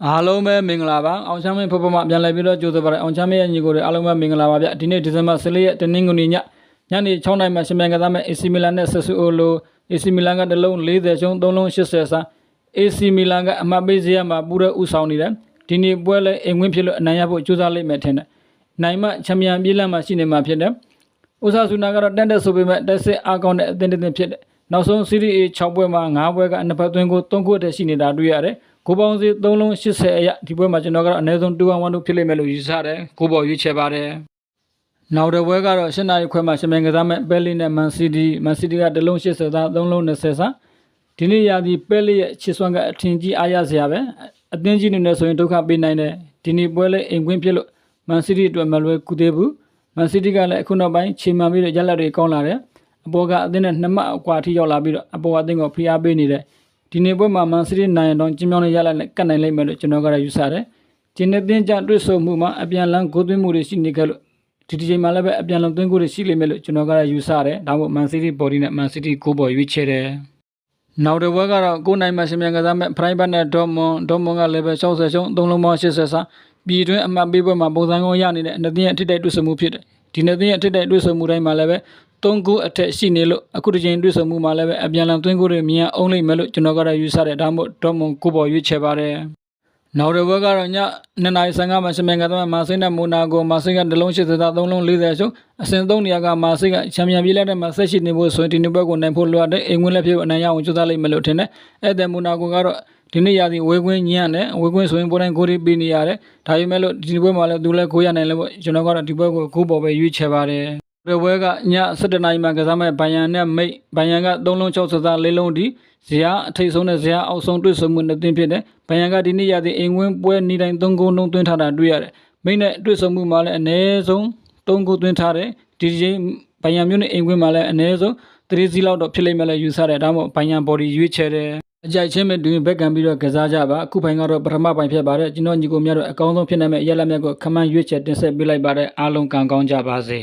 အားလုံးပဲမင်္ဂလာပါအောင်ချမ်းမင်းဖဖမပြန်လည်ပြီးတော့ကြိုဆိုပါရအောင်ချမ်းမင်းရဲ့ညီကိုတွေအားလုံးပဲမင်္ဂလာပါဗျဒီနေ့ဒီဇင်ဘာ14ရက်တနင်္ဂနွေညညနေ6:00နာရီမှာရှင်မြန်ကစားမဲ့ AC Milan နဲ့ Sassuolo AC Milan ကတလုံး40ရှုံး3လုံး80ဆာ AC Milan ကအမှတ်ပေးစရာမှာပူတဲ့ဥဆောင်နေတယ်ဒီနေ့ပွဲလဲအိမ်ဝင်ဖြစ်လို့အနိုင်ရဖို့ကြိုးစားလိမ့်မယ်ထင်တယ်နိုင်မှချန်ပီယံပြေးလမ်းမှာရှိနေမှာဖြစ်တယ်ဥစားဆူနာကတော့တန်တဲ့ဆိုပေမဲ့တက်စစ်အားကောင်းတဲ့အသင်းတစ်သင်းဖြစ်တယ်နောက်ဆုံး Serie A 6ပွဲမှာ9ပွဲကနှစ်ဖက်သွင်းကို3ခုအထက်ရှိနေတာတွေ့ရတယ်ကိုပေါင်းစီ3လုံး80အရဒီပွဲမှာကျွန်တော်ကတော့အနည်းဆုံး2-1ဖြစ်လိမ့်မယ်လို့ယူဆတယ်ကိုပေါ်ရွေးချယ်ပါတယ်နောက်တစ်ပွဲကတော့8နာရီခွဲမှာရှင်မြန်ကစားမဲ့ပဲလီနဲ့မန်စီးတီးကတလုံး80သား3လုံး20ဆာဒီနေ့ရာသီပဲလီရဲ့ချစ်စွမ်းကအထင်ကြီးအားရစရာပဲအသင်းကြီးနေနေဆိုရင်ဒုက္ခပေးနိုင်တယ်ဒီနေ့ပွဲလေးအိမ်ခွင်းဖြစ်လို့မန်စီးတီးအတွက်မလွယ်ကူသေးဘူးမန်စီးတီးကလည်းအခုနောက်ပိုင်းချိန်မှန်ပြီးတော့ရလဒ်တွေကောင်းလာတယ်အပေါ်ကအသင်းနဲ့2မှတ်အကွာထိရောက်လာပြီးတော့အပေါ်အသင်းကိုဖိအားပေးနေတယ်ဒီနေ့ပွဲမှာမန်စီးတီးနိုင်တော့ကျင်းပြောင်းနဲ့ရလာနဲ့ကတ်နိုင်လိမ့်မယ်လို့ကျွန်တော်ကတော့ယူဆတယ်ဒီနေ့သင်းကြတွေ့ဆုံမှုမှာအပြန်လန်းဂိုးသွင်းမှုတွေရှိနေခဲ့လို့ဒီချိန်မှာလည်းပဲအပြန်လန်းသွင်းဂိုးတွေရှိလိမ့်မယ်လို့ကျွန်တော်ကတော့ယူဆတယ်ဒါမှမဟုတ်မန်စီးတီးဘော်ဒီနဲ့မန်စီးတီးဂိုးပေါ်ရွေးချယ်တယ်နောက်တစ်ပွဲကတော့9နိုင်မှာရှင်မြန်ကစားမဲ့ဖရိုင်ဘတ်နဲ့ဒေါ်မွန်ကလည်းပဲ60ရှုံး3လုံးပေါင်း80ဆာပြည်တွင်းအမှတ်ပေးပွဲမှာပုံစံကောင်းရနေတဲ့နှစ်သင်းရဲ့အထက်တိုက်တွေ့ဆုံမှုဖြစ်တယ်ဒီနှစ်သင်းရဲ့အထက်တိုက်တွေ့ဆုံမှုတိုင်းမှာလည်းပဲ3ဂိုးအထက်ရှိနေလို့အခုတစ်ချိန်တွေ့ဆုံမှုမှာလည်းပဲအပြန်လန်သွင်းဂိုးတွေမြင်အောင်လိမ့်မယ်လို့ကျွန်တော်ကတော့ယူဆတယ်ဒါမှမဟုတ်ဒေါ်မွန်ကိုပေါ်ရွေးချယ်ပါတယ်နောက်တစ်ပွဲကတော့ည2:15မှာရှင်မြန်ကစားမဲ့မာဆိတ်နဲ့မိုနာကိုမာဆိတ်ကတလုံး80သား3လုံး40ရှုံးအဆင့်3နေရာကမာဆိတ်ကချန်ပီယံပြေးလက်တဲ့မှာဆက်ရှိနေဖို့ဆိုရင်ဒီနေ့ပွဲကိုနိုင်ဖို့လိုအပ်တဲ့အိမ်ဝင်လက်ဖြစ်အနိုင်ရအောင်ကြိုးစားလိမ့်မယ်လို့ထင်တယ်အဲ့တဲ့မိုနာကိုကတော့ဒီနေ့ရာသီဝေကွင်းညံ့တယ်ဝေကွင်းဆိုရင်ပွဲတိုင်းဂိုးတွေပေးနေရတယ်ဒါပေမဲ့လို့ဒီပွဲမှာလည်းသူလည်းဂိုးရနိုင်လဲပေါ့ကျွန်တော်ကတော့ဒီပွဲကိုဂိုးပေါ်ပဲရွေးချယ်ပါတယ်ဒီပွဲကည7:00နာရီမှာကစားမဲ့ဘိုင်ယန်နဲ့မိတ်ဘိုင်ယန်က3လုံး60သား4လုံးဒီဇယားအထိတ်ဆုံးနဲ့ဇယားအောက်ဆုံးတွေ့ဆုံမှုနှစ်သင်းဖြစ်တယ်ဘိုင်ယန်ကဒီနေ့ရာသီအိမ်ဝင်ပွဲနေတိုင်း3ဂိုးလုံးသွင်းထားတာတွေ့ရတယ်မိတ်နဲ့တွေ့ဆုံမှုမှာလည်းအနည်းဆုံး3ဂိုးသွင်းထားတယ်ဒီချိန်ဘိုင်ယန်မျိုးနဲ့အိမ်ဝင်မှာလည်းအနည်းဆုံး3စီးလောက်တော့ဖြစ်လိမ့်မယ်လို့ယူဆတယ်ဒါမှမဟုတ်ဘိုင်ယန်ဘော်ဒီရွေးချယ်တယ်အကြိုက်ချင်းမဲ့တွင်ဘက်ကံပြီးတော့ကစားကြပါအခုပိုင်းကတော့ပထမပိုင်းဖြစ်ပါတယ်ကျွန်တော်ညီကိုများတော့အကောင်းဆုံးဖြစ်နိုင်မဲ့ရလဒ်မြတ်ကိုခမန်းရွေးချယ်တင်ဆက်ပေးလိုက်ပါတယ်အားလုံးကံကောင်းကြပါစေ